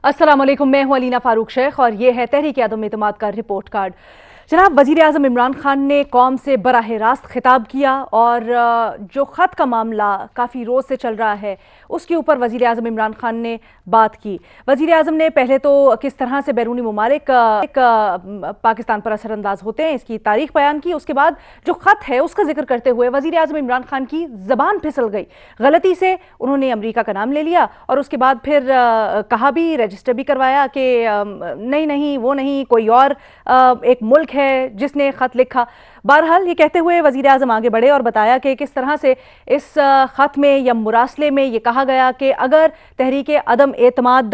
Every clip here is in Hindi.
अस्सलाम वालेकुम, मैं हूं अलीना फारूक शेख और ये है तहरीक आदम एतमाद का रिपोर्ट कार्ड। जनाब, वजीर आजम इमरान खान ने कौम से बराह रास्त खिताब किया और जो ख़त का मामला काफ़ी रोज़ से चल रहा है उसके ऊपर वजीर आजम इमरान खान ने बात की। वजीर आजम ने पहले तो किस तरह से बैरूनी ममालिक पाकिस्तान पर असरअंदाज होते हैं इसकी तारीख बयान की। उसके बाद जो ख़त है उसका जिक्र करते हुए वजीर आजम इमरान खान की ज़बान फिसल गई, गलती से उन्होंने अमरीका का नाम ले लिया और उसके बाद फिर कहा भी, रजिस्टर भी करवाया कि नहीं नहीं वो नहीं, कोई और एक मुल्क है जिसने खत लिखा। बहरहाल ये कहते हुए वजीर आजम आगे बढ़े और बताया कि किस तरह से इस खत में या मुरासले में ये कहा गया कि अगर तहरीक अदम एतमाद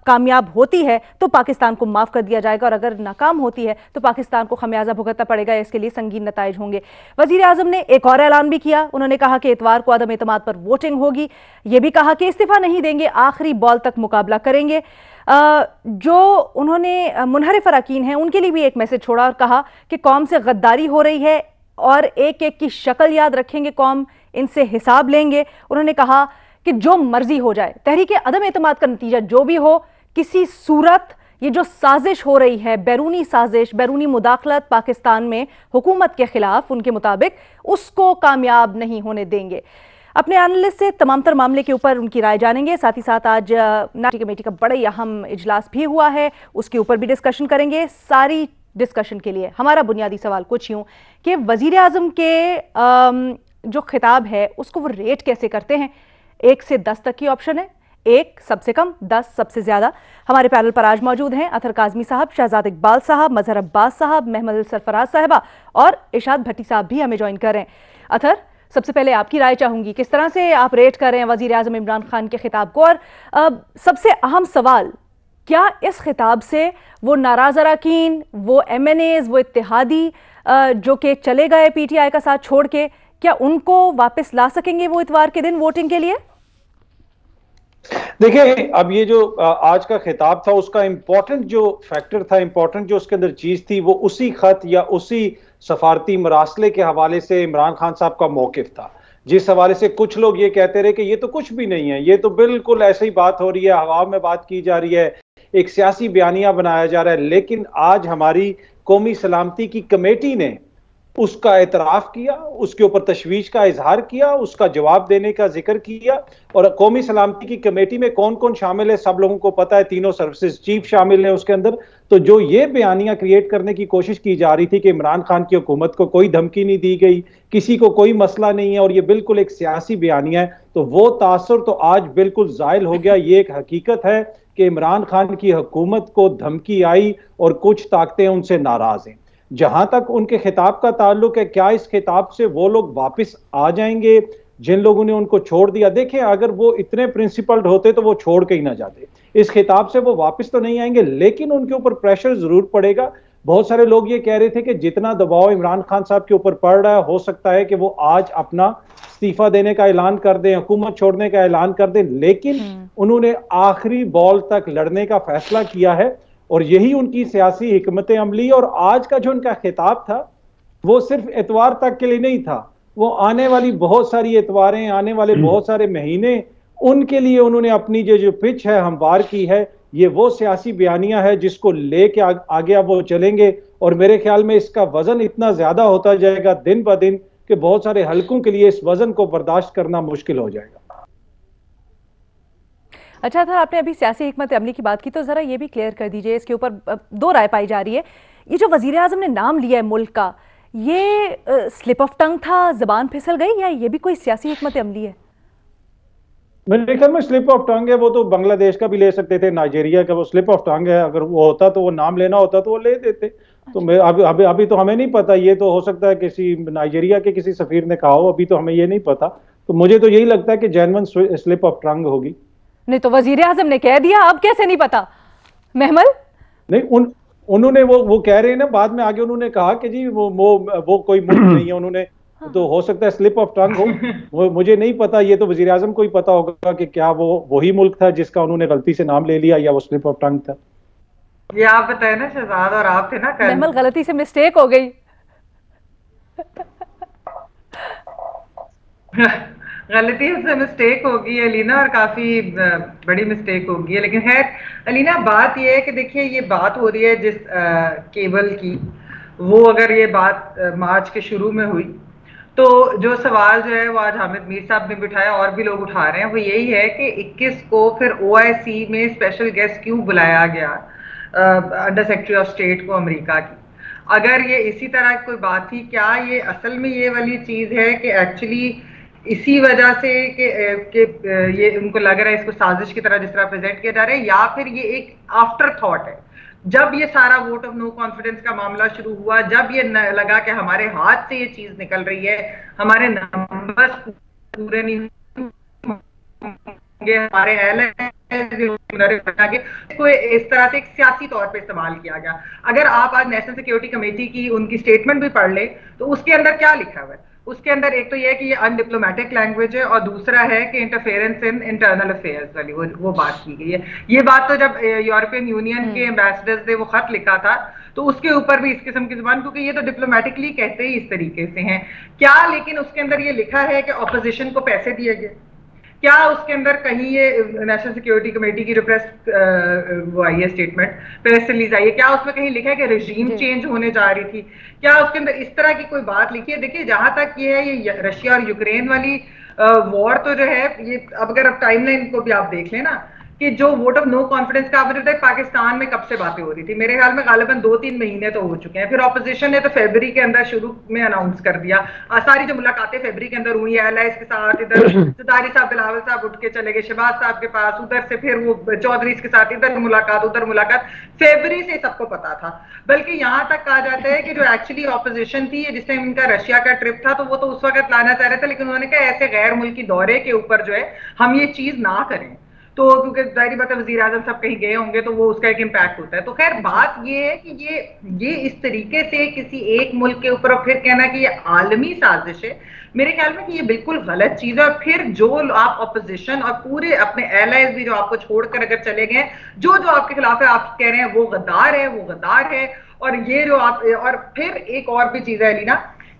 कामयाब होती है तो पाकिस्तान को माफ कर दिया जाएगा और अगर नाकाम होती है तो पाकिस्तान को खमियाजा भुगतना पड़ेगा, इसके लिए संगीन नताइज होंगे। वजीर आजम ने एक और ऐलान भी किया, उन्होंने कहा कि इतवार को अदम एतमाद पर वोटिंग होगी। ये भी कहा कि इस्तीफा नहीं देंगे, आखिरी बॉल तक मुकाबला करेंगे। जो उन्होंने मुनहरिफ अरकान हैं उनके लिए भी एक मैसेज छोड़ा और कहा कि कौम से गद्दारी हो रही है और एक एक की शक्ल याद रखेंगे, कौम इनसे हिसाब लेंगे। उन्होंने कहा कि जो मर्जी हो जाए, तहरीक अदम एतमाद का नतीजा जो भी हो, किसी सूरत ये जो साजिश हो रही है, बैरूनी साजिश, बैरूनी मुदाखलत पाकिस्तान में हुकूमत के खिलाफ उनके मुताबिक, उसको कामयाब नहीं होने देंगे। अपने एनालिस्ट से तमाम तर मामले के ऊपर उनकी राय जानेंगे। साथ ही साथ आज नाटी कमेटी का बड़ा ही अहम इजलास भी हुआ है, उसके ऊपर भी डिस्कशन करेंगे। सारी डिस्कशन के लिए हमारा बुनियादी सवाल कुछ यूं कि वजीर आजम के जो खिताब है उसको वो रेट कैसे करते हैं। 1 से 10 तक की ऑप्शन है, 1 सबसे कम, 10 सबसे ज्यादा। हमारे पैनल पर आज मौजूद हैं अतर काजमी साहब, शहजाद इकबाल साहब, मजहर अब्बास साहब, महमद सरफराज साहिबा और इरशाद भट्टी साहब भी हमें ज्वाइन कर रहे हैं। अतर, सबसे पहले आपकी राय चाहूंगी, किस तरह से आप रेट कर रहे हैं वजीर आजम इमरान खान के खिताब को, और सबसे अहम सवाल, क्या इस खिताब से वो नाराज अरकान, वो MNAs, वो इत्तेहादी जो कि चले गए PTI का साथ छोड़ के, क्या उनको वापस ला सकेंगे वो इतवार के दिन वोटिंग के लिए? देखिए, अब ये जो आज का खिताब था उसका इंपॉर्टेंट जो फैक्टर था, इंपॉर्टेंट जो उसके अंदर चीज थी, वो उसी खत या उसी सफारती मरासले के हवाले से इमरान खान साहब का मौकिफ था, जिस हवाले से कुछ लोग ये कहते रहे कि ये तो कुछ भी नहीं है, ये तो बिल्कुल ऐसे ही बात हो रही है, हवा में बात की जा रही है, एक सियासी बयानिया बनाया जा रहा है। लेकिन आज हमारी कौमी सलामती की कमेटी ने उसका एतराफ किया, उसके ऊपर तशवीश का इजहार किया, उसका जवाब देने का जिक्र किया। और कौमी सलामती की कमेटी में कौन कौन शामिल है सब लोगों को पता है, तीनों सर्विसेज चीफ शामिल है उसके अंदर। तो जो ये बयानियां क्रिएट करने की कोशिश की जा रही थी कि इमरान खान की हुकूमत को कोई धमकी नहीं दी गई, किसी को कोई मसला नहीं है और ये बिल्कुल एक सियासी बयानिया है, तो वो तासुर तो आज बिल्कुल जायल हो गया। ये एक हकीकत है कि इमरान खान की हुकूमत को धमकी आई और कुछ ताकतें उनसे नाराज हैं। जहां तक उनके खिताब का ताल्लुक है, क्या इस खिताब से वो लोग वापस आ जाएंगे जिन लोगों ने उनको छोड़ दिया? देखें, अगर वो इतने प्रिंसिपल्ड होते तो वो छोड़ के ही ना जाते। इस खिताब से वो वापस तो नहीं आएंगे, लेकिन उनके ऊपर प्रेशर जरूर पड़ेगा। बहुत सारे लोग ये कह रहे थे कि जितना दबाव इमरान खान साहब के ऊपर पड़ रहा है, हो सकता है कि वो आज अपना इस्तीफा देने का ऐलान कर दें, हुकूमत छोड़ने का ऐलान कर दें, लेकिन उन्होंने आखिरी बॉल तक लड़ने का फैसला किया है और यही उनकी सियासी हिकमत अमली। और आज का जो उनका खिताब था वो सिर्फ एतवार तक के लिए नहीं था, वो आने वाली बहुत सारी एतवारें, आने वाले बहुत सारे महीने, उनके लिए उन्होंने अपनी जो पिच है हमवार की है। ये वो सियासी बयानिया है जिसको लेके आगे अब वो चलेंगे और मेरे ख्याल में इसका वजन इतना ज्यादा होता जाएगा दिन ब दिन कि बहुत सारे हलकों के लिए इस वजन को बर्दाश्त करना मुश्किल हो जाएगा। अच्छा था, आपने अभी सियासी हिकमत अमली की बात की, तो जरा ये भी क्लियर कर दीजिए, इसके ऊपर दो राय पाई जा रही है। ये जो वजीर आजम ने नाम लिया है मुल्क का, ये स्लिप ऑफ टंग था, जबान फिसल गई, या ये भी कोई सियासी हिकमत अमली है? मेरे ख्याल में स्लिप ऑफ टंग है। वो तो बांग्लादेश का भी ले सकते थे, नाइजीरिया का, वो स्लिप ऑफ टंग है। अगर वो होता तो वो नाम लेना होता तो वो ले देते। तो मैं अभी तो हमें नहीं पता, ये तो हो सकता है किसी नाइजीरिया के किसी सफीर ने कहा हो, अभी तो हमें ये नहीं पता। तो मुझे तो यही लगता है कि जेन्युइन स्लिप ऑफ टंग होगी। नहीं तो वजीर आजम ने कह दिया, अब कैसे नहीं पता? महमल नहीं, उन्होंने वो कह रहे हैं ना, बाद में आगे उन्होंने कहा कि जी वो कोई मुल्क नहीं है, उन्होंने तो हो सकता है स्लिप ऑफ टंग हो, वो मुझे नहीं पता। ये तो वजीर आजम को ही पता होगा कि क्या वो वही मुल्क था जिसका उन्होंने गलती से नाम ले लिया या वो स्लिप ऑफ टंग था। ये आप बताए ना शहजाद, और आप थे ना कल। महमल, गलती से मिस्टेक हो गई। गलती से मिस्टेक होगी अलीना, और काफी बड़ी मिस्टेक होगी है। लेकिन खैर अलीना, बात ये है कि देखिए, ये बात हो रही है जिस केबल की, वो अगर ये बात मार्च के शुरू में हुई, तो जो सवाल जो है वो आज हामिद मीर साहब ने बिठाया और भी लोग उठा रहे हैं, वो यही है कि 21 को फिर ओआईसी में स्पेशल गेस्ट क्यों बुलाया गया अंडर सेक्रेटरी ऑफ स्टेट को अमेरिका की। अगर ये इसी तरह की कोई बात थी, क्या ये असल में ये वाली चीज है कि एक्चुअली इसी वजह से कि ये उनको लग रहा है इसको साजिश की तरह जिस तरह प्रेजेंट किया जा रहा है, या फिर ये एक आफ्टर थॉट है। जब ये सारा वोट ऑफ नो कॉन्फिडेंस का मामला शुरू हुआ, जब ये लगा कि हमारे हाथ से ये चीज निकल रही है, हमारे नंबर्स पूरे नहीं होंगे, हमारे को इस तरह से एक सियासी तौर पे इस्तेमाल किया गया। अगर आप आज नेशनल सिक्योरिटी कमेटी की उनकी स्टेटमेंट भी पढ़ ले, तो उसके अंदर क्या लिखा हुआ है? उसके अंदर एक तो ये है कि ये अनडिप्लोमेटिक लैंग्वेज है, और दूसरा है कि इंटरफेरेंस इन इंटरनल अफेयर्स वाली वो बात की गई है। ये बात तो जब यूरोपियन यूनियन के एम्बेसडर्स ने वो खत लिखा था, तो उसके ऊपर भी इस किस्म की जुबान, क्योंकि ये तो डिप्लोमेटिकली कहते ही इस तरीके से हैं क्या। लेकिन उसके अंदर ये लिखा है कि ऑपोजिशन को पैसे दिए गए, क्या उसके अंदर कहीं ये नेशनल सिक्योरिटी कमेटी की जो प्रेस वो आई है स्टेटमेंट, प्रेस रिलीज आई है, क्या उसमें कहीं लिखा है कि रेजीम चेंज होने जा रही थी? क्या उसके अंदर इस तरह की कोई बात लिखी है? देखिए, जहां तक ये है, ये रशिया और यूक्रेन वाली वॉर तो जो है ये, अब अगर आप टाइमलाइन को भी आप देख लें ना, कि जो वोट ऑफ नो कॉन्फिडेंस का आपने बताया, पाकिस्तान में कब से बातें हो रही थी, मेरे ख्याल में गालिबन 2-3 महीने तो हो चुके हैं। फिर ऑपोजिशन ने तो फरवरी के अंदर शुरू में अनाउंस कर दिया। सारी जो मुलाकातें फरवरी के अंदर हुई है एलाइस के साथ, इधर जरदारी साहब बिलावल साहब उठ के चले गए शहबाज साहब के पास, उधर से फिर वो चौधरी के साथ इधर मुलाकात उधर मुलाकात, फरवरी से सबको पता था। बल्कि यहां तक कहा जाता है कि जो एक्चुअली ऑपोजिशन थी, जिस टाइम इनका रशिया का ट्रिप था, तो वो तो उस वक्त लाना चाह रहे थे, लेकिन उन्होंने कहा ऐसे गैर मुल्की दौरे के ऊपर जो है हम ये चीज ना करें। तो क्योंकि जाहिर बात है वजीर आजम सब कहीं गए होंगे, तो वो उसका एक इम्पैक्ट होता है। तो खैर बात ये है कि ये इस तरीके से किसी एक मुल्क के ऊपर और फिर कहना कि ये आलमी साजिश है, मेरे ख्याल में कि ये बिल्कुल गलत चीज है। और फिर जो आप अपोजिशन और पूरे अपने एलाइज भी जो आपको छोड़कर अगर चले गए, जो जो आपके खिलाफ है, आप कह रहे हैं वो गद्दार है, वो गद्दार है। और ये जो आप, और फिर एक और भी चीज है लीना,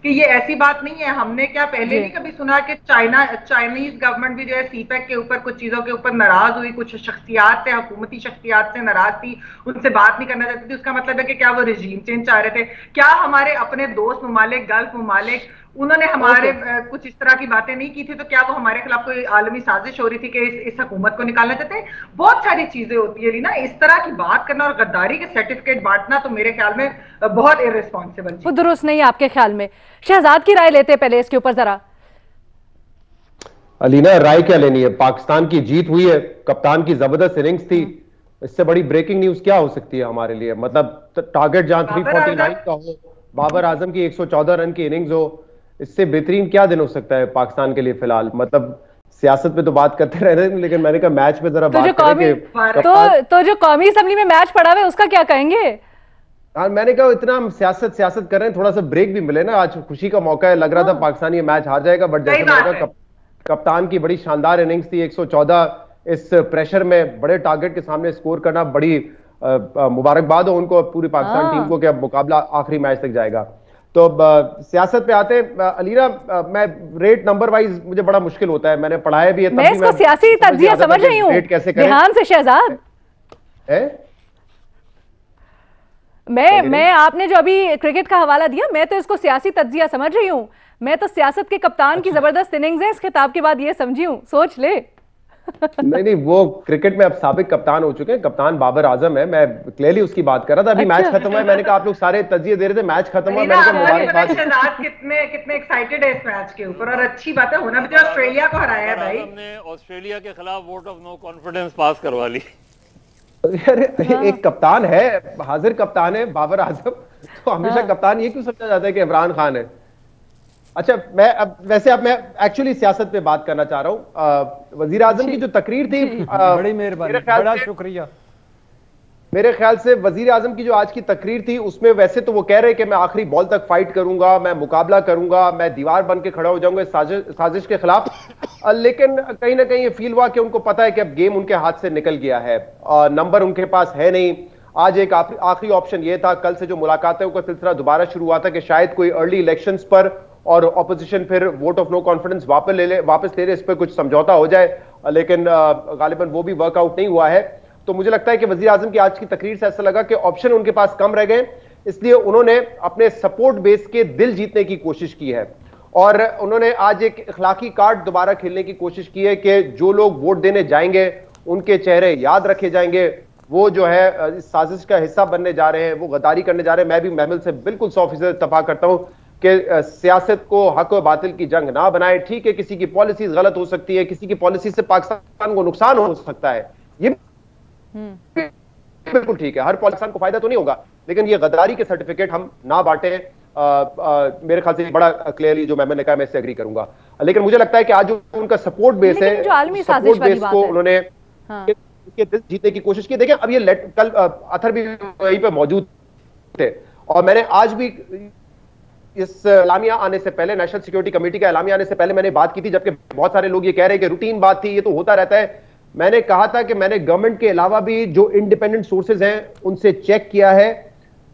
कि ये ऐसी बात नहीं है, हमने क्या पहले नहीं कभी सुना कि चाइनीज गवर्नमेंट भी जो है सीपैक के ऊपर कुछ चीजों के ऊपर नाराज हुई, कुछ शख्सियात से, हुकूमती शख्सियात से नाराज थी, उनसे बात नहीं करना चाहती थी। उसका मतलब है कि क्या वो रजीम चेंज चाह रहे थे? क्या हमारे अपने दोस्त ममालिक, गल्फ ममालिक, उन्होंने हमारे कुछ इस तरह की बातें नहीं की थी? तो क्या वो हमारे खिलाफ कोई आलमी साजिश हो रही थी कि इस हुकूमत को निकालना चाहते हैं? बहुत सारी चीजें होती है ना, इस तरह की बात करना और गद्दारी के सर्टिफिकेट बांटना तो मेरे ख्याल में बहुत इररिस्पॉन्सिबल, वो दुरुस्त नहीं है आपके ख्याल में। शहजाद की राय लेते पहले इसके ऊपर जरा। अलीना, राय क्या लेनी है? पाकिस्तान की जीत हुई है, कप्तान की जबरदस्त इनिंग्स थी, इससे बड़ी ब्रेकिंग न्यूज क्या हो सकती है हमारे लिए? मतलब टारगेट जहां 349 का हो, बाबर आजम की 114 रन की इनिंग्स हो, इससे बेहतरीन क्या दिन हो सकता है पाकिस्तान के लिए फिलहाल? मतलब सियासत पे तो बात करते रह रहे हैं, लेकिन मैंने कहा मैच पे जरा बात करें। तो जो कौमी असेंबली में मैच पड़ा हुआ है उसका क्या कहेंगे? हाँ, मैंने कहा इतना हम सियासत कर रहे हैं, थोड़ा सा ब्रेक भी मिले ना। आज खुशी का मौका है, लग रहा था पाकिस्तान ये मैच हार जाएगा, बट जैसे कप्तान की बड़ी शानदार इनिंग्स थी, 114 इस प्रेशर में बड़े टारगेट के सामने स्कोर करना, बड़ी मुबारकबाद हो उनको, पूरी पाकिस्तान टीम को, कि अब मुकाबला आखिरी मैच तक जाएगा। तो सियासत पे आते हैं अलीना, मैं रेट नंबर वाइज मुझे बड़ा मुश्किल होता है, मैंने पढ़ाया भी है, मैं इसको सियासी तज्जिया समझ रही हूँ। ध्यान से शहजाद, मैं आपने जो अभी क्रिकेट का हवाला दिया, मैं तो इसको सियासी तज्जिया समझ रही हूँ। मैं तो सियासत के कप्तान की जबरदस्त इनिंग्स है इस खिताब के बाद ये समझी हूँ, सोच ले। नहीं, वो क्रिकेट में अब साबिक कप्तान हो चुके हैं, कप्तान बाबर आजम है, मैं क्लियरली उसकी बात कर रहा था। अभी मैच खत्म हुआ है, मैंने कहा आप लोग सारे तज्जिए दे रहे थे, मैच खत्म हुआ, मैंने कहा मुबारकबाद। शहजाद कितने एक्साइटेड है इस मैच के ऊपर, और अच्छी बात है, होना भी ऑस्ट्रेलिया को हराया है भाई। हमने ऑस्ट्रेलिया के खिलाफ वोट ऑफ नो कॉन्फिडेंस पास करवा ली। एक कप्तान है, हाजिर कप्तान है बाबर आजम, तो हमेशा कप्तान ये क्यों समझा जाता है कि इमरान खान है? अच्छा, मैं एक्चुअली सियासत पे बात करना चाह रहा हूं। वजीर आजम की जो तकरीर थी, बड़ी मेहरबानी, बड़ा शुक्रिया। मेरे ख्याल से वजीर आजम की जो आज की तकरीर थी, उसमें वैसे तो वो कह रहे कि मैं आखिरी बॉल तक फाइट करूंगा, मैं मुकाबला करूंगा, मैं दीवार बन के खड़ा हो जाऊंगा साजिश के खिलाफ, लेकिन कहीं ना कहीं ये फील हुआ कि उनको पता है कि अब गेम उनके हाथ से निकल गया है, नंबर उनके पास है नहीं। आज एक आखिरी ऑप्शन ये था, कल से जो मुलाकातों का सिलसिला दोबारा शुरू हुआ था कि शायद कोई अर्ली इलेक्शंस पर और ऑपोजिशन फिर वोट ऑफ नो कॉन्फिडेंस वापस ले ले, इस पर कुछ समझौता हो जाए, लेकिन गालिबन वो भी वर्कआउट नहीं हुआ है। तो मुझे लगता है कि वजीर आजम की आज की तकरीर से ऐसा लगा कि ऑप्शन उनके पास कम रह गए, इसलिए उन्होंने अपने सपोर्ट बेस के दिल जीतने की कोशिश की है और उन्होंने आज एक इखलाकी कार्ड दोबारा खेलने की कोशिश की है कि जो लोग वोट देने जाएंगे उनके चेहरे याद रखे जाएंगे, वो जो है इस साजिश का हिस्सा बनने जा रहे हैं, वो गद्दारी करने जा रहे हैं। मैं भी महमिल से बिल्कुल 100% इत्तेफाक करता हूं कि सियासत को हक और बातिल की जंग ना बनाए। ठीक है, किसी की पॉलिसी गलत हो सकती है, किसी की पॉलिसी से पाकिस्तान को नुकसान हो सकता है, ये बिल्कुल ठीक है, हर पाकिस्तान को फायदा तो नहीं होगा, लेकिन ये गद्दारी के सर्टिफिकेट हम ना बांटे। मेरे ख्याल से बड़ा क्लियरली जो मैंने कहा मैं इससे एग्री करूंगा। लेकिन मुझे लगता है कि आज जो उनका सपोर्ट बेस है, सपोर्ट बेस को उन्होंने के दिल जीतने की कोशिश की। देखिए अब ये कल अथर भी वहीं पे मौजूद थे और मैंने आज भी इस एलामिया आने से पहले, नेशनल सिक्योरिटी कमेटी का एलामिया आने से पहले मैंने बात की थी, जबकि बहुत सारे लोग ये कह रहे हैं कि रूटीन बात थी, ये तो होता रहता है। मैंने कहा था कि मैंने गवर्नमेंट के अलावा भी जो इंडिपेंडेंट सोर्सेज हैं उनसे चेक किया है,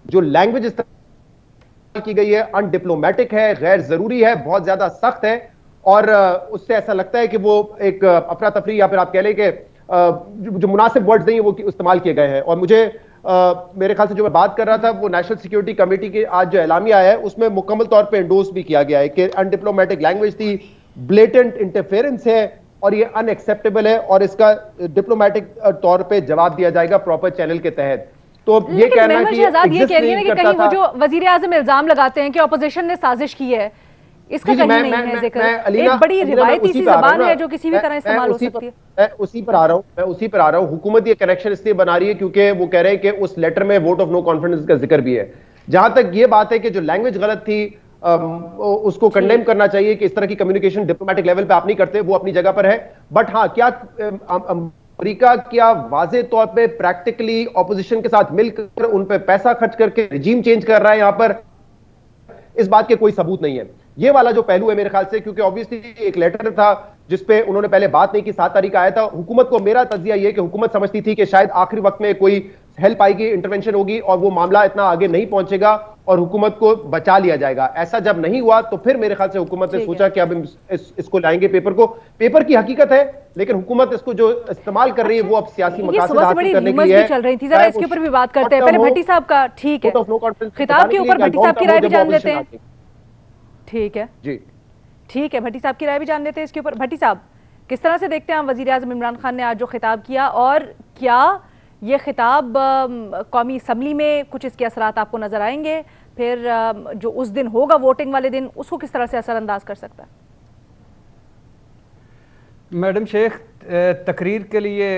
जो लैंग्वेज इस्तेमाल की गई है अनडिप्लोमेटिक है, गैर जरूरी है, बहुत ज्यादा सख्त है और उससे ऐसा लगता है कि वो एक अफरा तफरी या फिर आप कह लें कि जो मुनासिब वर्ड्स नहीं है वो इस्तेमाल किए गए हैं। और मुझे मेरे ख्याल से जो मैं बात कर रहा था वो नेशनल सिक्योरिटी कमेटी के आज जो एलामिया है उसमें मुकम्मल तौर पे एंडोर्स भी किया गया है कि अनडिप्लोमेटिक लैंग्वेज थी, ब्लेटेंट इंटरफेरेंस है और ये अनएक्सेप्टेबल है और इसका डिप्लोमेटिक तौर पे जवाब दिया जाएगा प्रॉपर चैनल के तहत। तो ये कहना कि ये कह रही है कि कहीं वो जो वजीर आजम इल्जाम लगाते हैं कि ऑपोजिशन ने साजिश की है, इसका कहीं नहीं है जिक्र। एक बड़ी रिवायती सी जबान है जो किसी भी तरह इस्तेमाल हो सकती है। मैं उसी पर आ रहा हूं। हुकूमत ये कनेक्शन इसलिए बना रही है क्योंकि वो कह रहे हैं कि उस लेटर में वोट ऑफ नो कॉन्फिडेंस का जिक्र भी है। जहां तक ये बात है कि जो लैंग्वेज गलत थी उसको कंडेम करना चाहिए कि इस तरह की कम्युनिकेशन डिप्लोमेटिक लेवल पे आप नहीं करते, वो अपनी जगह पर है। बट हाँ, क्या अमेरिका क्या वाजे तौर पे प्रैक्टिकली ऑपोजिशन के साथ मिलकर उन पे पैसा खर्च करके रिजीम चेंज कर रहा है यहां पर, इस बात के कोई सबूत नहीं है। ये वाला जो पहलू है मेरे ख्याल से, क्योंकि ऑब्वियसली एक लेटर था जिसपे उन्होंने पहले बात नहीं की, 7 तारीख आया था। हुकूमत को मेरा तज्जिया ये कि हुकूमत समझती थी कि शायद आखिरी वक्त में कोई हेल्प आएगी, इंटरवेंशन होगी और वो मामला इतना आगे नहीं पहुंचेगा और हुकूमत को बचा लिया जाएगा। ऐसा जब नहीं हुआ तो फिर मेरे ख्याल से हुकूमत ने सोचा कि अब इसको लाएंगे पेपर को। पेपर की हकीकत है, लेकिन हुकूमत इसको जो इस्तेमाल कर रही है वो अब सियासी मकासद हासिल करने के लिए चल रही थी। जरा इसके ऊपर भी बात करते हैं। पहले भट्टी साहब का, ठीक है, खिताब के ऊपर भट्टी साहब की राय भी जान लेते हैं। ठीक है जी, ठीक है, भट्टी साहब की राय भी जान लेते हैं इसके ऊपर। भट्टी साहब, किस तरह से देखते हैं वजीर आज़म इमरान खान ने आज जो खिताब किया, और क्या ये खिताब कौमी असम्बली में कुछ इसके असरात आपको नजर आएंगे? फिर जो उस दिन होगा वोटिंग वाले दिन, उसको किस तरह से असरअंदाज कर सकता है? मैडम शेख, तकरीर के लिए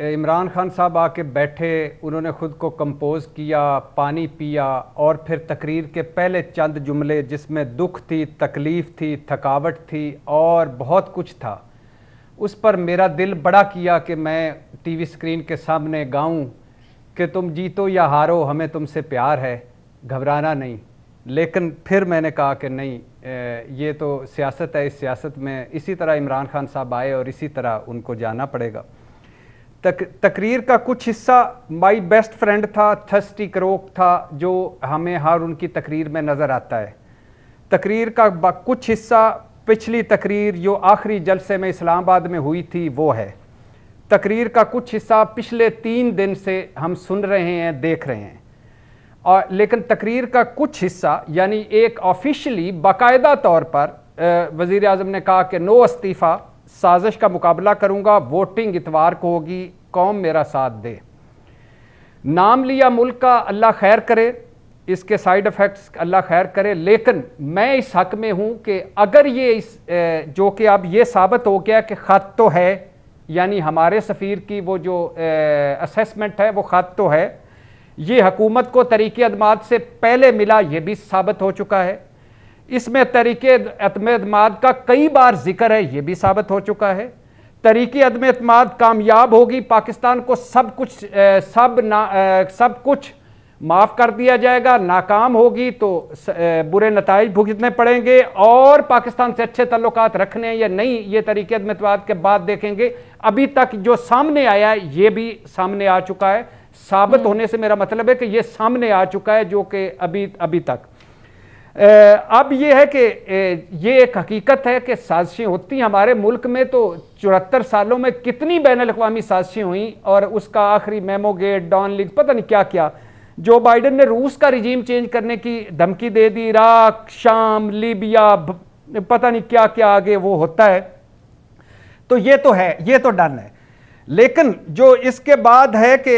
इमरान खान साहब आके बैठे, उन्होंने ख़ुद को कंपोज किया, पानी पिया और फिर तकरीर के पहले चंद जुमले जिसमें दुख थी, तकलीफ़ थी, थकावट थी और बहुत कुछ था, उस पर मेरा दिल बड़ा किया कि मैं टीवी स्क्रीन के सामने गाऊं कि तुम जीतो या हारो हमें तुमसे प्यार है, घबराना नहीं। लेकिन फिर मैंने कहा कि नहीं, ये तो सियासत है, इस सियासत में इसी तरह इमरान खान साहब आए और इसी तरह उनको जाना पड़ेगा। तकरीर का कुछ हिस्सा माई बेस्ट फ्रेंड था, थर्स्टी क्रोक था, जो हमें हर उनकी तकरीर में नज़र आता है। तकरीर का कुछ हिस्सा पिछली तकरीर जो आखिरी जलसे में इस्लामाबाद में हुई थी वो है। तकरीर का कुछ हिस्सा पिछले 3 दिन से हम सुन रहे हैं, देख रहे हैं। और लेकिन तकरीर का कुछ हिस्सा, यानी एक ऑफिशियली बाकायदा तौर पर वज़ीर आज़म ने कहा कि नो इस्तीफ़ा, साजिश का मुकाबला करूँगा, वोटिंग इतवार को होगी, कौम मेरा साथ दे। नाम लिया मुल्क का, अल्लाह खैर करे, इसके साइड इफ़ेक्ट्स अल्लाह खैर करे। लेकिन मैं इस हक में हूँ कि अगर ये जो कि अब ये साबित हो गया कि ख़त तो है, यानी हमारे सफ़ीर की वो जो असेसमेंट है वो ख़त तो है, ये हुकूमत को तरीक़े अदमाद से पहले मिला, ये भी साबित हो चुका है। इसमें तरीक़े अदमाद का कई बार जिक्र है, ये भी साबित हो चुका है। तरीक़े अदमाद कामयाब होगी, पाकिस्तान को सब कुछ माफ़ कर दिया जाएगा, नाकाम होगी तो बुरे नताइज भुगतने पड़ेंगे और पाकिस्तान से अच्छे तल्लुकात रखने या नहीं, ये तरीक़े अदमाद के बाद देखेंगे। अभी तक जो सामने आया है ये भी सामने आ चुका है। साबित होने से मेरा मतलब है कि ये सामने आ चुका है, जो कि अभी तक अब ये है कि ये एक हकीकत है कि साजिशें होती हैं हमारे मुल्क में, तो 74 सालों में कितनी बैनुल-अक़वामी साजिशें हुई, और उसका आखिरी मेमोगेट, डॉन लीग, पता नहीं क्या क्या। जो बाइडन ने रूस का रिजीम चेंज करने की धमकी दे दी, इराक, शाम, लीबिया, पता नहीं क्या क्या आगे वो होता है। तो ये तो है, ये तो डन है। लेकिन जो इसके बाद है कि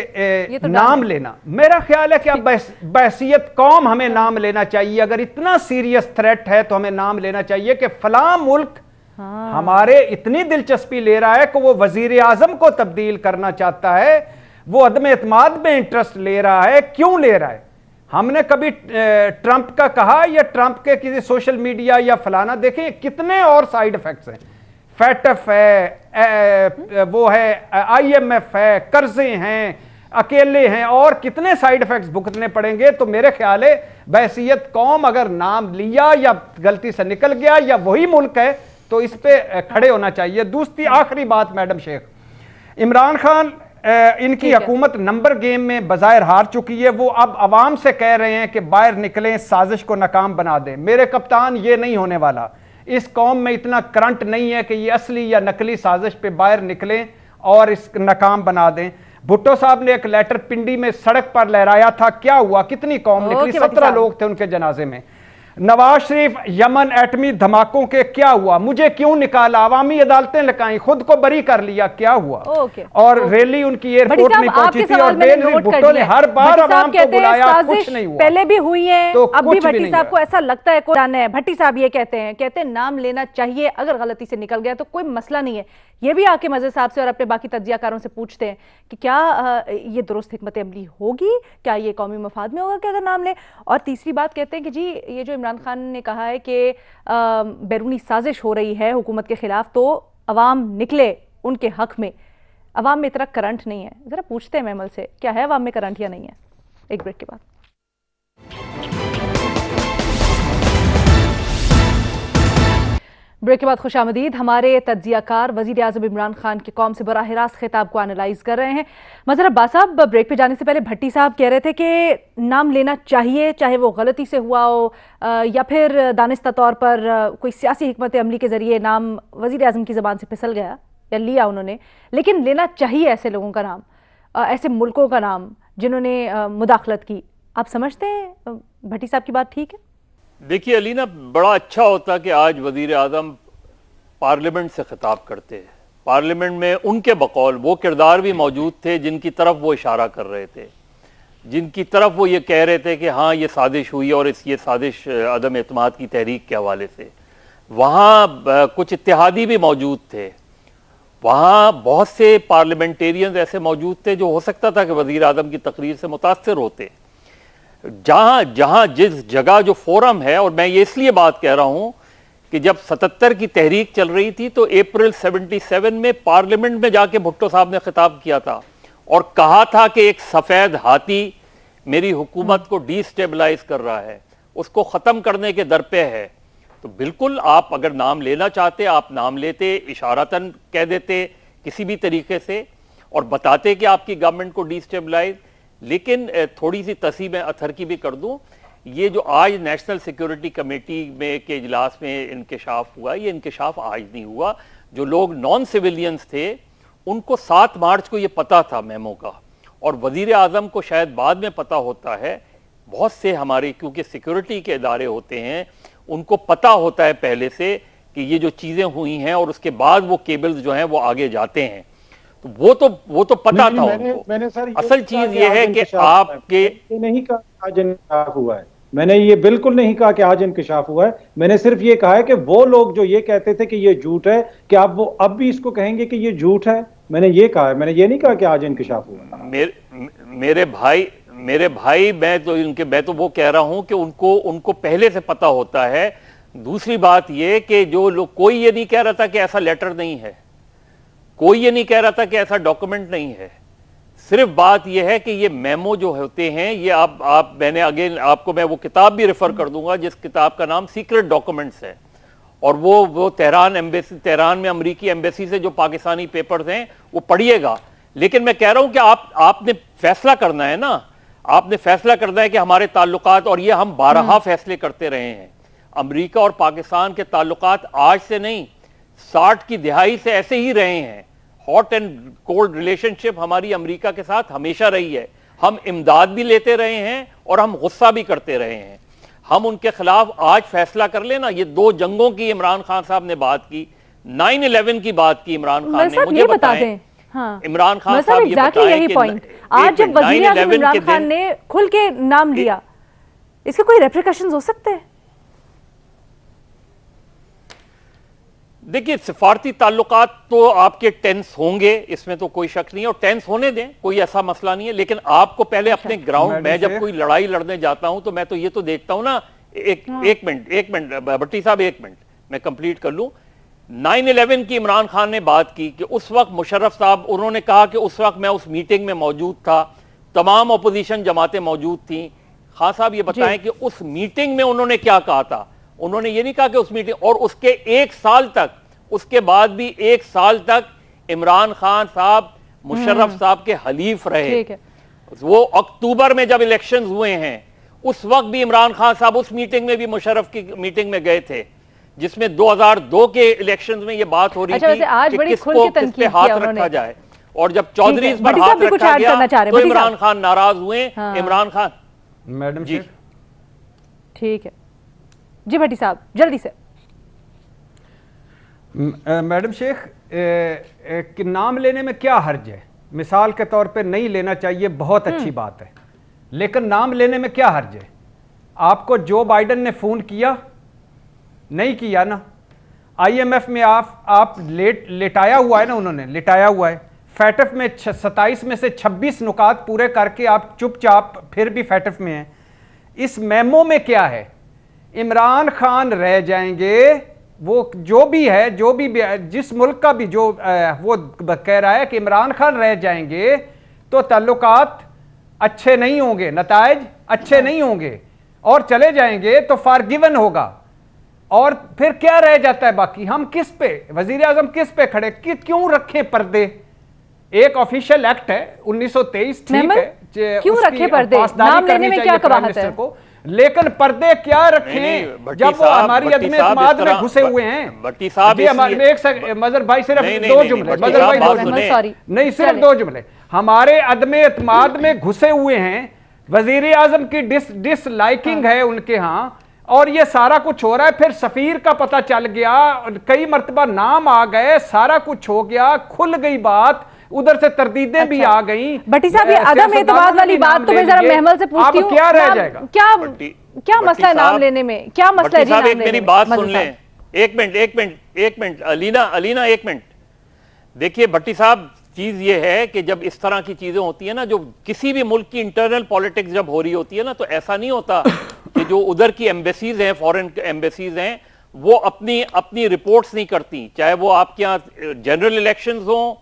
तो नाम लेना, मेरा ख्याल है कि अब बहसियत कौम हमें नाम लेना चाहिए। अगर इतना सीरियस थ्रेट है तो हमें नाम लेना चाहिए कि फलां मुल्क हमारे इतनी दिलचस्पी ले रहा है कि वो वजीर आजम को तब्दील करना चाहता है, वो अदम एतमाद में इंटरेस्ट ले रहा है। क्यों ले रहा है? हमने कभी ट्रंप का कहा, या ट्रंप के किसी सोशल मीडिया या फलाना? देखें कितने और साइड इफेक्ट्स हैं। फैटफ है, वो है IMF है, कर्जे हैं, अकेले हैं, और कितने साइड इफेक्ट्स भुगतने पड़ेंगे। तो मेरे ख्याल है बहसियत कौम अगर नाम लिया या गलती से निकल गया या वही मुल्क है तो इस पे खड़े होना चाहिए। दूसरी आखिरी बात मैडम शेख, इमरान खान इनकी हुकूमत नंबर गेम में बज़ाहिर हार चुकी है। वो अब आवाम से कह रहे हैं कि बाहर निकलें, साजिश को नाकाम बना दें। मेरे कप्तान, ये नहीं होने वाला। इस कौम में इतना करंट नहीं है कि ये असली या नकली साजिश पे बाहर निकलें और इस नाकाम बना दें। भुट्टो साहब ने एक लेटर पिंडी में सड़क पर लहराया था, क्या हुआ? कितनी कौम निकली? 17 लोग थे उनके जनाजे में। नवाज शरीफ यमन एटमी धमाकों के क्या हुआ? मुझे क्यों निकाला? अवामी अदालतें लगाई, खुद को बरी कर लिया, क्या हुआ? और रैली उनकी एयरपोर्ट में पहुंची थी, और बेनजीर भुट्टो ने हर बार अवाम को बुलाया, कुछ नहीं हुआ। पहले भी हुई है, तो अब भी भट्टी साहब को ऐसा लगता है कोई है। भट्टी साहब ये कहते हैं नाम लेना चाहिए, अगर गलती से निकल गया तो कोई मसला नहीं है। ये भी आके मज़े साहब से और अपने बाकी तज्जियाकारों से पूछते हैं कि क्या ये दुरुस्त हिकमत अमली होगी, क्या ये कौमी मफाद में होगा कि अगर नाम ले। और तीसरी बात कहते हैं कि जी ये जो इमरान खान ने कहा है कि बैरूनी साजिश हो रही है हुकूमत के खिलाफ, तो अवाम निकले उनके हक में। अवाम में इतना करंट नहीं है। जरा पूछते हैं महमल से, क्या है अवाम में करंट या नहीं है? एक ब्रेक के बाद। ब्रेक के बाद खुशामदीद। हमारे तज्जियाकार वज़ीर आज़म इमरान खान के कौम से बराह रास्त खिताब को एनालाइज कर रहे हैं। मज़हर अब्बास साहब, ब्रेक पे जाने से पहले भट्टी साहब कह रहे थे कि नाम लेना चाहिए, चाहे वो गलती से हुआ हो या फिर दानिस्ता तौर पर कोई सियासी हिकमत अमली के जरिए नाम वज़ीर आज़म की ज़बान से फिसल गया या लिया उन्होंने, लेकिन लेना चाहिए ऐसे लोगों का नाम, ऐसे मुल्कों का नाम जिन्होंने मुदाखलत की। आप समझते हैं भट्टी साहब की बात ठीक है? देखिए अलीना, बड़ा अच्छा होता कि आज वजीर आज़म पार्लियामेंट से खिताब करते हैं। पार्लियामेंट में उनके बकौल वो किरदार भी मौजूद थे जिनकी तरफ वो इशारा कर रहे थे, जिनकी तरफ वो ये कह रहे थे कि हाँ ये साजिश हुई, और ये साजिश अदम एतमाद की तहरीक के हवाले से। वहाँ कुछ इत्तेहादी भी मौजूद थे, वहाँ बहुत से पार्लियामेंटेरियंस ऐसे मौजूद थे जो हो सकता था कि वजीर आज़म की तकरीर से मुतासर होते। जहाँ जहाँ जिस जगह जो फोरम है, और मैं ये इसलिए बात कह रहा हूँ कि जब 77 की तहरीक चल रही थी तो अप्रैल 77 में पार्लियामेंट में जाके भुट्टो साहब ने खिताब किया था और कहा था कि एक सफ़ेद हाथी मेरी हुकूमत को डिस्टेबलाइज कर रहा है, उसको ख़त्म करने के दर पे है। तो बिल्कुल आप अगर नाम लेना चाहते आप नाम लेते, इशारतन कह देते किसी भी तरीके से और बताते कि आपकी गवर्नमेंट को डिस्टेबलाइज। लेकिन थोड़ी सी तसीब अथर की भी कर दूं, ये जो आज नेशनल सिक्योरिटी कमेटी में के इजलास में इंकशाफ हुआ, ये इंकशाफ आज नहीं हुआ। जो लोग नॉन सिविलियंस थे उनको 7 मार्च को ये पता था मेमो का, और वजीर आज़म को शायद बाद में पता होता है। बहुत से हमारे क्योंकि सिक्योरिटी के इदारे होते हैं, उनको पता होता है पहले से कि ये जो चीज़ें हुई हैं, और उसके बाद वो केबल्स जो हैं वो आगे जाते हैं। तो वो तो पता था उनको। मैंने सर असल चीज ये है कि आपके नहीं कहा आज इंकशाफ हुआ है, मैंने ये बिल्कुल नहीं कहा कि आज इंकशाफ हुआ है। मैंने सिर्फ ये कहा है कि वो लोग जो ये कहते थे कि ये झूठ है, कि आप वो अब भी इसको कहेंगे कि ये झूठ है, मैंने ये कहा है। मैंने ये नहीं कहा कि आज इंकशाफ हुआ। मेरे भाई मैं तो वो कह रहा हूं कि उनको पहले से पता होता है। दूसरी बात ये कि जो लोग, कोई ये नहीं कह रहा था कि ऐसा लेटर नहीं है, कोई ये नहीं कह रहा था कि ऐसा डॉक्यूमेंट नहीं है। सिर्फ बात यह है कि ये मेमो जो होते हैं, ये मैंने अगेन आपको मैं वो किताब भी रेफर कर दूंगा जिस किताब का नाम सीक्रेट डॉक्यूमेंट्स है, और वो तेहरान में अमेरिकी एम्बेसी से जो पाकिस्तानी पेपर्स हैं वो पढ़िएगा। लेकिन मैं कह रहा हूं कि आपने फैसला करना है ना, आपने फैसला करना है कि हमारे ताल्लुकात, और ये हम 12 फैसले करते रहे हैं। अमेरिका और पाकिस्तान के ताल्लुकात आज से नहीं 60 की दिहाई से ऐसे ही रहे हैं। हॉट एंड कोल्ड रिलेशनशिप हमारी अमेरिका के साथ हमेशा रही है। हम इमदाद भी लेते रहे हैं और हम गुस्सा भी करते रहे हैं। हम उनके खिलाफ आज फैसला कर लेना। ये 2 जंगों की इमरान खान साहब ने बात की, 9/11 की बात की इमरान खान ने। मुझे बताएं, हाँ, इमरान खान साहब ये बताएं यही पॉइंट आज जब वज़ीर आज़म इमरान खान ने खुल के नाम लिया, इसके कोई रेप्रिकॉशंस हो सकते हैं? देखिए, सिफारती ताल्लुकात तो आपके टेंस होंगे, इसमें तो कोई शक नहीं है, और टेंस होने दें, कोई ऐसा मसला नहीं है। लेकिन आपको पहले अपने ग्राउंड में, जब कोई लड़ाई लड़ने जाता हूं तो मैं तो ये तो देखता हूं ना, एक मिनट भट्टी साहब, 1 मिनट मैं कंप्लीट कर लूं। 9/11 की इमरान खान ने बात की कि उस वक्त मुशर्रफ साहब, उन्होंने कहा कि उस वक्त मैं उस मीटिंग में मौजूद था, तमाम अपोजिशन जमातें मौजूद थी। खान साहब ये बताएं कि उस मीटिंग में उन्होंने क्या कहा था। उन्होंने ये नहीं कहा कि उस मीटिंग, और उसके 1 साल तक, उसके बाद भी 1 साल तक इमरान खान साहब मुशर्रफ साहब के हलीफ रहे। वो अक्टूबर में जब इलेक्शन हुए हैं उस वक्त भी इमरान खान साहब उस मीटिंग में भी मुशर्रफ की मीटिंग में गए थे, जिसमें 2002 के इलेक्शन में ये बात हो रही थी कि किसको किस पे हाथ रखा जाए, और जब चौधरी पर हाथ रखा गया तो इमरान खान नाराज हुए। इमरान खान, मैडम जी, ठीक है जी भट्टी साहब, जल्दी से। मैडम शेख, कि नाम लेने में क्या हर्ज है? मिसाल के तौर पे नहीं लेना चाहिए, बहुत अच्छी बात है, लेकिन नाम लेने में क्या हर्ज है? आपको जो बाइडेन ने फोन किया? नहीं किया ना। IMF में आप लेटाया हुआ है ना, उन्होंने लेटाया हुआ है। फैटफ में 27 में से 26 नुकात पूरे करके आप चुपचाप फिर भी फैटफ में हैं। इस मेमो में क्या है? इमरान खान रह जाएंगे, वो जो भी है, जो भी जिस मुल्क का भी जो वो कह रहा है कि इमरान खान रह जाएंगे तो ताल्लुकात अच्छे नहीं होंगे, नताइज अच्छे नहीं होंगे, और चले जाएंगे तो फॉरगिवन होगा। और फिर क्या रह जाता है बाकी? हम किस पे, वजीर आजम किस पे खड़े? क्यों रखें पर्दे? एक ऑफिशियल एक्ट है 1923, ठीक है, क्यों रखे पर्दे? नाम लेने में क्या कबाहत है? लेकिन पर्दे क्या रखें जब वो हमारी अदम-ए-इत्माद में घुसे हुए हैं? भट्टी साहब, मजहर भाई सिर्फ 2 जुमले, मजहर भाई सॉरी, नहीं सिर्फ 2 जुमले। हमारे अदम-ए-इत्माद में घुसे हुए हैं, वजीर आजम की डिसलाइकिंग है उनके यहाँ, और ये सारा कुछ हो रहा है। फिर सफीर का पता चल गया, कई मर्तबा नाम आ गए, सारा कुछ हो गया, खुल गई बात, उधर से तरदीदें भी आ गई। भट्टी साहब, ये अदम एतमाद वाली बात तो मैं जरा महमल से पूछती हूँ, क्या रह जाएगा? क्या मसला है नाम लेने में? क्या मसला है? मेरी बात सुन लें, 1 मिनट अलीना 1 मिनट। देखिए भट्टी साहब, चीज ये है कि जब इस तरह की चीजें होती है ना, जो किसी भी मुल्क की इंटरनल पॉलिटिक्स जब हो रही होती है ना, तो ऐसा नहीं होता कि जो उधर की एम्बेसीज हैं, फॉरेन एम्बेसीज हैं, वो अपनी रिपोर्ट्स नहीं करती, चाहे वो आपके यहाँ जनरल इलेक्शंस हों,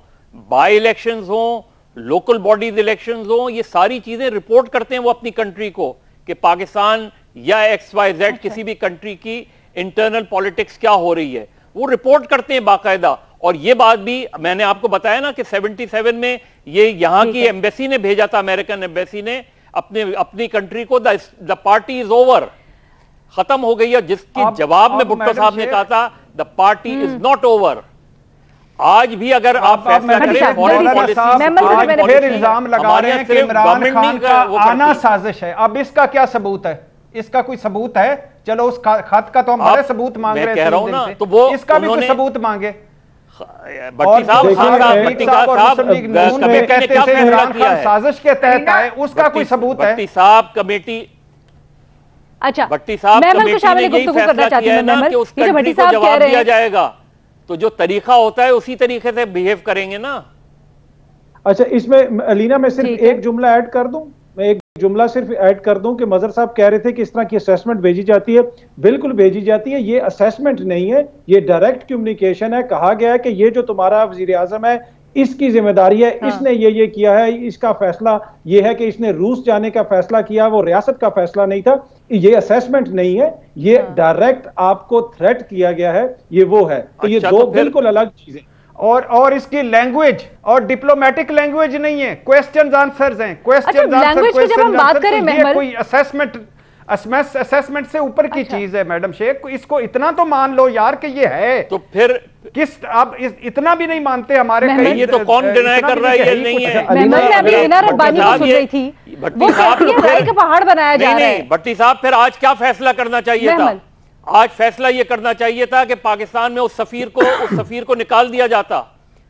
बाई इलेक्शंस हों, लोकल बॉडीज इलेक्शंस हों, ये सारी चीजें रिपोर्ट करते हैं वो अपनी कंट्री को कि पाकिस्तान या XYZ किसी भी कंट्री की इंटरनल पॉलिटिक्स क्या हो रही है, वो रिपोर्ट करते हैं बाकायदा। और ये बात भी मैंने आपको बताया ना कि 77 में ये यहाँ की एम्बेसी ने भेजा था, अमेरिकन एम्बेसी ने अपनी कंट्री को, द पार्टी इज ओवर, खत्म हो गई है, जिसके जवाब में भुट्टो साहब ने कहा था the party is not over. आज भी अगर आप फैसला करें फॉरेन पॉलिसी, फिर इल्जाम लगा रहे हैं कि इमरान खान का आना साजिश है। अब इसका क्या सबूत है? इसका कोई सबूत है? चलो उस खत का तो हम बड़े सबूत मांग रहे हैं, तो वो इसका भी कोई सबूत मांगे। भट्टी साहब साजिश के तहत है, उसका कोई सबूत है? भट्टी साहब कमेटी, अच्छा भट्टी साहब कमेटी ने यही फैसला किया है ना कि उस कंट्री को जवाब दिया जाएगा, तो जो तरीका होता है उसी तरीके से बिहेव करेंगे ना। अच्छा, इसमें अलीना मैं सिर्फ एक जुमला ऐड कर दूं, मैं एक जुमला सिर्फ ऐड कर दूं कि मजहर साहब कह रहे थे कि इस तरह की असेसमेंट भेजी जाती है, बिल्कुल भेजी जाती है। ये असेसमेंट नहीं है, ये डायरेक्ट कम्युनिकेशन है। कहा गया है कि ये जो तुम्हारा वजीर आजम है इसकी जिम्मेदारी है, इसने ये किया है, इसका फैसला ये है कि इसने रूस जाने का फैसला किया, वो रियासत का फैसला नहीं था। ये असेसमेंट नहीं है, ये डायरेक्ट आपको थ्रेट किया गया है, ये वो है। तो ये दो बिल्कुल अलग चीजें। और इसकी लैंग्वेज और डिप्लोमेटिक लैंग्वेज नहीं है, क्वेश्चंस आंसर्स हैं, क्वेश्चन आंसर, जब हम बात करें कोई असेसमेंट असेसमेंट से ऊपर की चीज है मैडम शेख, इसको इतना तो मान लो यार कि ये है। तो फिर किस आप इतना भी नहीं मानते हमारे ये तो कौन डिनाई कर रहा है ये नहीं है। पहाड़ बनाया जा रहा है। भट्टी साहब फिर आज क्या फैसला करना चाहिए था? आज फैसला ये करना चाहिए था कि पाकिस्तान में उस सफीर को निकाल दिया जाता।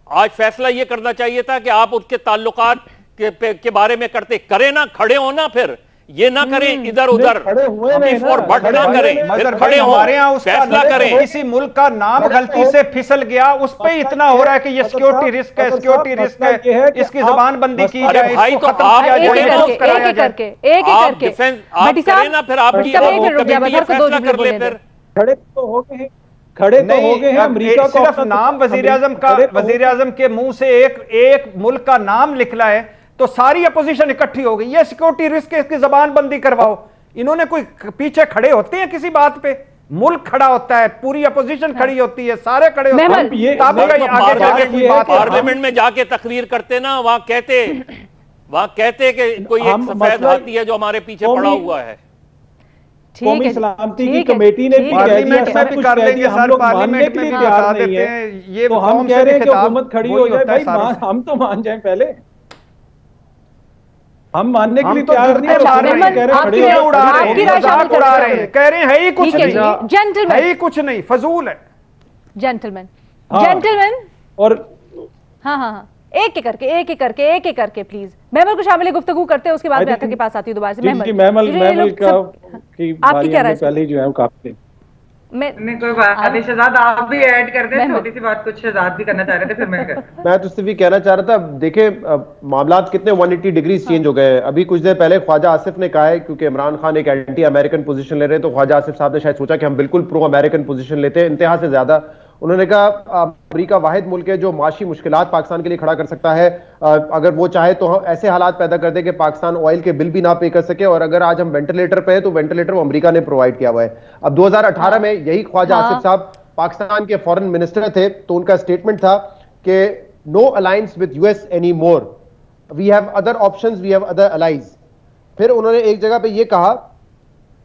आज फैसला ये करना चाहिए था कि आप उसके ताल्लुकात के बारे में करें ना, खड़े हो ना, फिर ये ना करें इधर उधर बट ना करें, खड़े हो, फैसला करें। किसी मुल्क का नाम गलती से फिसल गया, उस पे इतना हो रहा है कि ये सिक्योरिटी रिस्क है, सिक्योरिटी रिस्क है, इसकी जबानबंदी की जाए। भाई तो आप एक करके डिफेंस आप करें ना, फिर आप फैसला कर ले। फिर खड़े तो हो गए हैं, खड़े तो हो गए हैं। अमेरिका को सिर्फ नाम वजीर आजम के मुंह से एक मुल्क का नाम निकला है तो सारी अपोजिशन इकट्ठी हो गई, ये सिक्योरिटी रिस्क है, इसकी जबानबंदी करवाओ। इन्होंने कोई पीछे खड़े होते हैं किसी बात पे? मुल्क खड़ा होता है, पूरी अपोजिशन खड़ी होती है, सारे खड़े होते हैं, आगे जाके कोई बात। पार्लियामेंट में जाके तकरीर करते ना, वहां कहते कि कोई एक सफेद हाथी है जो हमारे पीछे पड़ा हुआ है। कौमी सलामती की कमेटी ने भी कह दिया, सब कुछ कह दिया, हम लोग मानने के लिए तैयार नहीं है। तो हम कह रहे हैं कि हुकूमत खड़ी हो जाए। भाई हम तो मान जाएं पहले, हम मानने के लिए तैयार नहीं है। उड़ा रहे हैं, कह रहे हैं ही कुछ नहीं, है ही कुछ नहीं, फजूल है। जेंटलमैन और हाँ, एक एक करके प्लीज महमल को शामिल गुफ्तगू करते हैं, उसके बाद मैं के पास आती हूँ दोबारा से। महमल आपकी क्या राय? पहले जो है काफी नहीं कोई बात नहीं, शहजाद आप भी ऐड कर दें, छोटी सी बात कुछ शहजाद भी करना चाह रहे थे, फिर मैं तो सिर्फ कहना चाह रहा था, देखिए मामला कितने 180 डिग्री चेंज हो गए। अभी कुछ देर पहले ख्वाजा आसिफ ने कहा है, क्योंकि इमरान खान एक एंटी अमेरिकन पोजीशन ले रहे हैं, तो ख्वाजा आसिफ साहब ने शायद सोचा कि हम बिल्कुल प्रो अमेरिकन पोजीशन लेते हैं, इंतहा से ज्यादा। उन्होंने कहा अमेरिका वाहिद मुल्क है जो माशी मुश्किलात पाकिस्तान के लिए खड़ा कर सकता है, अगर वो चाहे तो हम ऐसे हालात पैदा कर दे कि पाकिस्तान ऑयल के बिल भी ना पे कर सके, और अगर आज हम वेंटिलेटर पे हैं तो वेंटिलेटर वो अमेरिका ने प्रोवाइड किया हुआ है। अब 2018 में यही ख्वाजा आसिफ साहब पाकिस्तान के फॉरेन मिनिस्टर थे, तो उनका स्टेटमेंट था कि no alliance with US any more, we have other options, we have other allies. फिर उन्होंने एक जगह पे ये कहा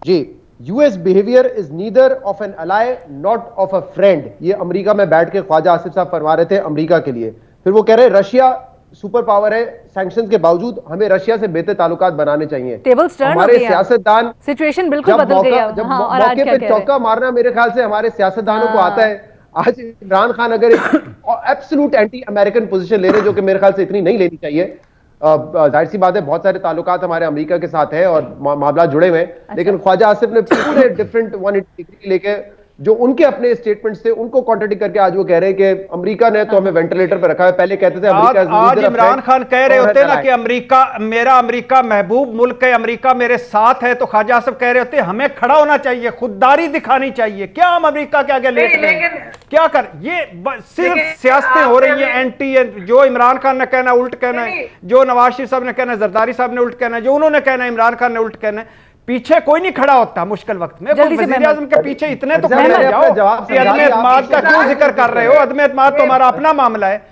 जी, US behaviour is neither of an ally not of a friend. ये अमेरिका में बैठ के ख्वाजा आसिफ साहब फरमा रहे थे अमेरिका के लिए। फिर वो कह रहे रशिया सुपर पावर है, सैंक्शंस के बावजूद हमें रशिया से बेहतर ताल्लुकात बनाने चाहिए। हमारे सियासतदान सिचुएशन बिल्कुल बदल गई है, जब मौके पे चौका मारना मेरे ख्याल से हमारे सियासतदानों को आता है। आज इमरान खान अगर एब्सोल्यूट एंटी अमेरिकन पोजीशन ले रहे, जो कि मेरे ख्याल से इतनी नहीं लेनी चाहिए, जाहिर सी बात है बहुत सारे ताल्लुकात हमारे अमेरिका के साथ है और मामला जुड़े हुए हैं, लेकिन ख्वाजा आसिफ ने पूरे डिफरेंट 180 डिग्री लेके जो उनके अपने स्टेटमेंट्स थे उनको कॉन्ट्रडिक्ट करके आज वो कह रहे हैं कि अमेरिका ने तो हमें वेंटिलेटर पर रखा है। पहले कहते थे आज इमरान खान कह रहे होते ना कि अमेरिका महबूब मुल्क है, अमेरिका मेरे साथ है, तो ख्वाजा आसिफ कह रहे होते हमें खड़ा होना चाहिए, खुददारी दिखानी चाहिए। क्या हम अमेरिका के आगे लेट रहे हैं? क्या कर, ये सिर्फ सियासतें हो रही है एंटी, जो इमरान खान ने कहना उल्ट कहना है, जो नवाज शरीफ साहब ने कहना है, जरदारी साहब ने उल्ट कहना है, जो उन्होंने कहना है इमरान खान ने उल्ट कहना है। पीछे कोई नहीं खड़ा होता मुश्किल वक्त में। वज़ीर आज़म के पीछे इतने तो खड़े हो जाओ। अदम एतमाद का क्यों जिक्र कर रहे हो? अदम एतमाद तो हमारा अपना मामला है।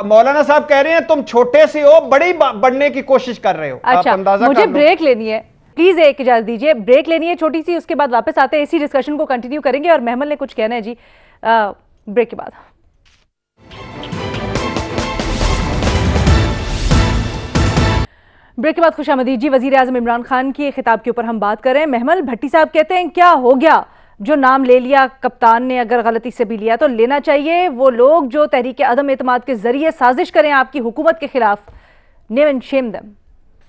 मौलाना साहब कह रहे हैं तुम छोटे से हो, बड़ी बढ़ने की कोशिश कर रहे हो। अच्छा, मुझे ब्रेक लेनी है, प्लीज एक इजाजत दीजिए, ब्रेक लेनी है छोटी सी, उसके बाद वापस आते हैं, इसी डिस्कशन को कंटिन्यू करेंगे। और महमल ने कुछ कहना है जी, ब्रेक के बाद। ब्रेक के बाद खुशामदीद जी। वजीर आज़म इमरान खान की खिताब के ऊपर हम बात कर रहे हैं। महमल भट्टी साहब कहते हैं क्या हो गया, जो नाम ले लिया कप्तान ने, अगर गलती से भी लिया तो लेना चाहिए। वो लोग जो तहरीक अदम एतमाद के जरिए साजिश करें आपकी हुकूमत के खिलाफ, नेम एंड शेम देम।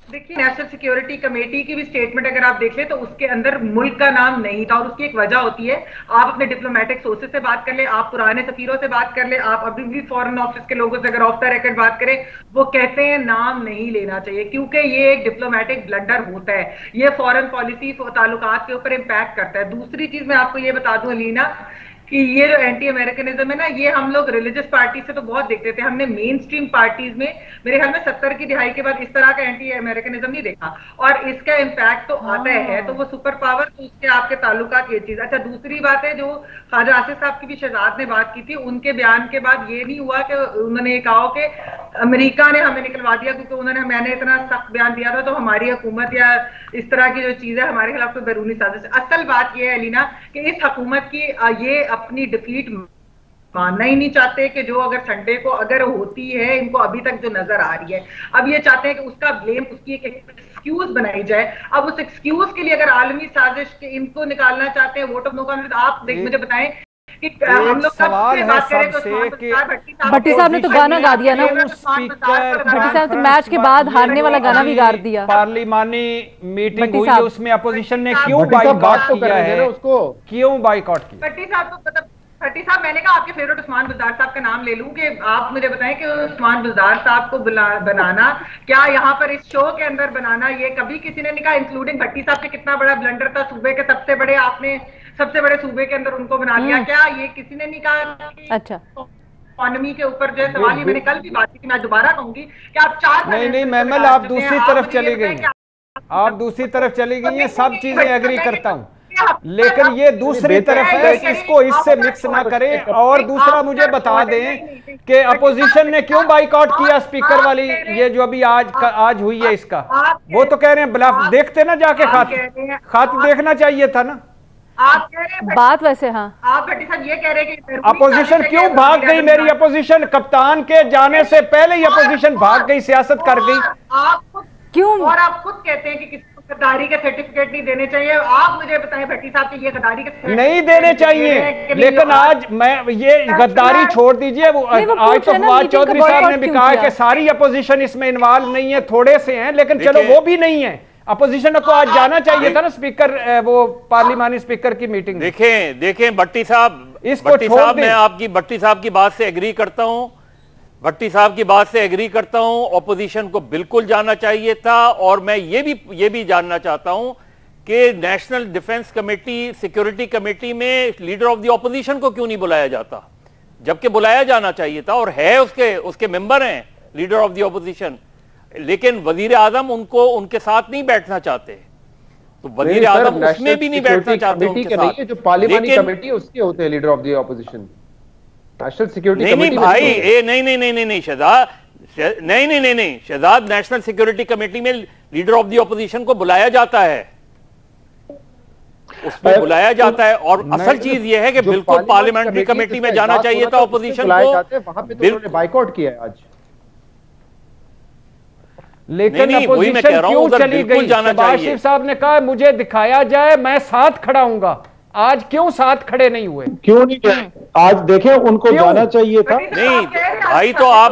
देखिए, नेशनल सिक्योरिटी कमेटी की भी स्टेटमेंट अगर आप देख ले तो उसके अंदर मुल्क का नाम नहीं था, और उसकी एक वजह होती है। आप अपने डिप्लोमेटिक सोर्सेज से बात कर ले, आप पुराने सफीरों से बात कर ले, आप अभी भी फॉरेन ऑफिस के लोगों से अगर ऑफ द रिकॉर्ड बात करें, वो कहते हैं नाम नहीं लेना चाहिए, क्योंकि ये एक डिप्लोमेटिक ब्लंडर होता है, ये फॉरेन पॉलिसी ताल्लुकात के ऊपर इम्पैक्ट करता है। दूसरी चीज मैं आपको ये बता दूं अलीना कि ये जो एंटी अमेरिकनिज्म है ना, ये हम लोग रिलीजियस पार्टी से तो बहुत देखते थे, हमने मेन स्ट्रीम पार्टीज में मेरे ख्याल में 70 की दिहाई के बाद इस तरह का एंटी अमेरिकनिज्म नहीं देखा, और इसका इम्पैक्ट तो आता है। तो वो सुपर पावर, तो उसके आपके ताल्लुकात ये चीज। अच्छा, दूसरी बात है जो ख्वाजा आसिफ साहब की भी शहजाद ने बात की थी, उनके बयान के बाद ये नहीं हुआ कि उन्होंने ये कहा कि अमेरिका ने हमें निकलवा दिया क्योंकि मैंने इतना सख्त बयान दिया था तो हमारी हुकूमत या इस तरह की जो चीज है हमारे खिलाफ तो बैरूनी साजिश। असल बात यह है अलीना कि इस हुकूमत की ये अपनी डिफीट मानना ही नहीं चाहते कि जो अगर संडे को अगर होती है, इनको अभी तक जो नजर आ रही है, अब ये चाहते हैं कि उसका ब्लेम, उसकी एक एक्सक्यूज बनाई जाए। अब उस एक्सक्यूज के लिए अगर आलमी साजिश के इनको निकालना चाहते हैं वोट ऑफ नो कॉन्फिडेंस, आप मुझे बताएं कि हम लोग सवाल है सबसे कि भट्टी साहब ने तो गाना गा दिया ना, स्पीकर भट्टी साहब ने मैच के बाद हारने वाला गाना भी गा दिया। पार्लिमानी मीटिंग हुई है, उसमें अपोजिशन ने क्यों बाइकआउट किया है, उसको क्यों बाइकआउट किया? भट्टी साहब तो भट्टी साहब, मैंने कहा आपके फेवरेट उस्मान बुज़दार साहब का नाम ले लूं कि आप मुझे बताएं कि उस्मान बुज़दार साहब को बनाना, क्या यहाँ पर इस शो के अंदर बनाना, ये कभी किसी ने नहीं कहा, इंक्लूडिंग भट्टी साहब के कितना बड़ा ब्लंडर था, सूबे के सबसे बड़े, आपने सबसे बड़े सूबे के अंदर उनको बना दिया, क्या ये किसी ने नहीं कहा? अच्छा, इकोनॉमी के ऊपर जो है सवाल, ये मैंने कल भी बात की थी, मैं दोबारा कहूंगी कि आप 4 नहीं महमल, आप दूसरी तरफ चली गई, आप दूसरी तरफ चली गई हैं, सब चीजें एग्री करता हूँ, लेकिन ये दूसरी तरफ है, इसको इससे मिक्स ना करें। और दूसरा मुझे बता दें कि अपोजिशन ने क्यों बाइकआउट किया स्पीकर वाली, ये जो अभी आज हुई है इसका, वो तो कह रहे हैं ब्लफ, देखते ना जाके खात देखना चाहिए था ना। आप कह रहे हैं बात वैसे, हाँ आप भट्टी साहब ये कह रहे हैं कि अपोजिशन क्यों भाग गई, मेरी अपोजिशन कप्तान के जाने से पहले ही अपोजिशन भाग गई, सियासत कर गई, आप क्यों? और आप खुद कहते हैं कि किसी को गद्दारी के सर्टिफिकेट नहीं देने चाहिए। आप मुझे बताएं भट्टी साहब कि ये गद्दारी के नहीं देने चाहिए, लेकिन आज मैं ये गद्दारी छोड़ दीजिए, वो आज तो फवाद चौधरी साहब ने भी कहा कि सारी अपोजिशन इसमें इन्वॉल्व नहीं है, थोड़े से हैं, लेकिन चलो वो भी नहीं है, अपोजिशन को आज जाना चाहिए था ना स्पीकर, वो पार्लिमानी स्पीकर की मीटिंग। देखें भट्टी साहब, मैं आपकी भट्टी साहब की बात से एग्री करता हूं, भट्टी साहब की बात से एग्री करता हूं, ऑपोजिशन को बिल्कुल जाना चाहिए था। और मैं ये भी जानना चाहता हूं कि national defence committee, security committee में लीडर ऑफ द ऑपोजिशन को क्यों नहीं बुलाया जाता, जबकि बुलाया जाना चाहिए था, और है उसके मेंबर हैं लीडर ऑफ द ऑपोजिशन, लेकिन वजीर आजम उनके साथ नहीं बैठना चाहते, तो वजीर आजम उसमें भी नहीं बैठना चाहते उनके साथ। जो पार्लियामेंट कमेटी उसके होते हैं leader of the opposition, national security committee. नहीं भाई, नहीं शहजाद, नहीं शहजाद, नेशनल सिक्योरिटी कमेटी में लीडर ऑफ द ऑपोजिशन को बुलाया जाता है, उसमें बुलाया जाता है। और असल चीज यह है कि बिल्कुल पार्लियामेंट्री कमेटी में जाना चाहिए था ऑपोजिशन को, वहां पे तो उन्होंने बाइकआउट किया है आज। लेकिन अपोजिशन क्यों चली गई? शहबाज शरीफ साहब ने कहा मुझे दिखाया जाए, मैं साथ खड़ा हूंगा, आज क्यों साथ खड़े नहीं हुए? क्यों नहीं गए? आज देखें, उनको जाना चाहिए था। नहीं भाई, तो आप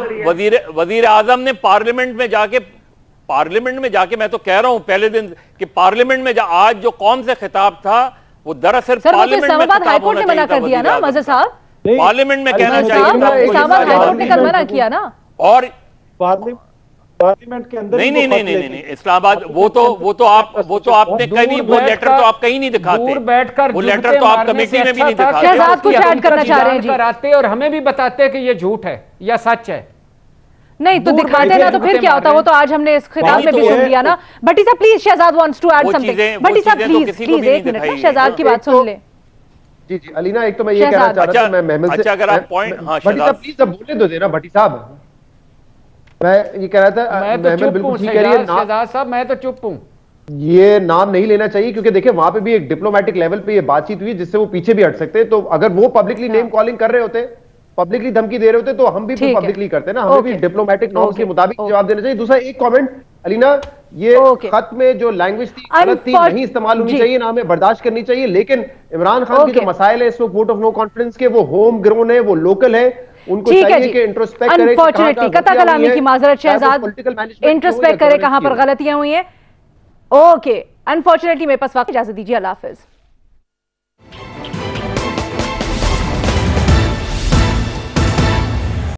वजीर आजम ने पार्लियामेंट में जाके मैं तो कह रहा हूं पहले दिन कि पार्लियामेंट में आज जो कौम से खिताब था वो दरअसल पार्लियामेंट में खिताब होना चाहिए था। दिया ना मज़हर साहब, पार्लियामेंट में कहना चाहिए था, इस्लामाबाद हाईकोर्ट ने कल मना किया ना। और पार्लियामेंट के अंदर नहीं इस्लामाबाद, वो तो आपने कहीं, वो लेटर तो आप कहीं नहीं दिखाते, दूर बैठकर वो लेटर तो आप कमेटी में भी नहीं दिखाते। शहजाद कुछ ऐड करना चाह रहे हैं जी, कराते और हमें भी बताते कि ये झूठ है या सच है। नहीं तो दिखाते ना, तो फिर क्या होता? वो तो आज हमने इस खिताब में भी सुन लिया ना। भट्टी साहब please, Shahzad wants to add something. Bhatti साहब प्लीज एक मिनट ना, शहजाद की बात सुन ले। जी अलीना, एक तो मैं ये कहना चाह रहा था, मैं महमद से, अगर आप पॉइंट, भट्टी साहब प्लीज अब बोलने दो देना। भट्टी साहब, मैं ये कह रहा था, महमद बिल्कुल ठीक कह रही है, शहजाद साहब मैं तो चुप हूं, ये नाम नहीं लेना चाहिए, क्योंकि देखिए वहां पे भी एक डिप्लोमेटिक लेवल पे ये बातचीत हुई जिससे वो पीछे भी हट सकते हैं। तो अगर वो पब्लिकली नेम कॉलिंग कर रहे होते, पब्लिकली धमकी दे रे होते, तो हम भी पब्लिकली करते ना, हमें भी डिप्लोमेटिक नॉर्म्स के मुताबिक जवाब देना चाहिए। दूसरा एक कमेंट अलीना, ये खत में जो लैंग्वेज थी गलत थी, नहीं इस्तेमाल होनी चाहिए, ना हमें बर्दाश्त करनी चाहिए। लेकिन इमरान खान के जो मसाइल है इस वक्त वोट ऑफ नो कॉन्फिडेंस के, वो होम ग्रोन है, वो लोकल है, उनको चाहिए कि इंट्रोस्पेक्ट करें। अनफॉर्चुनेटली कता कलामी की माजरत शहजाद, इंट्रोस्पेक्ट करे कहां पर गलतियां हुई हैं। ओके, अनफॉर्चुनेटली मेरे पास वक्त, इजाजत दीजिए, अल्लाह हाफिज।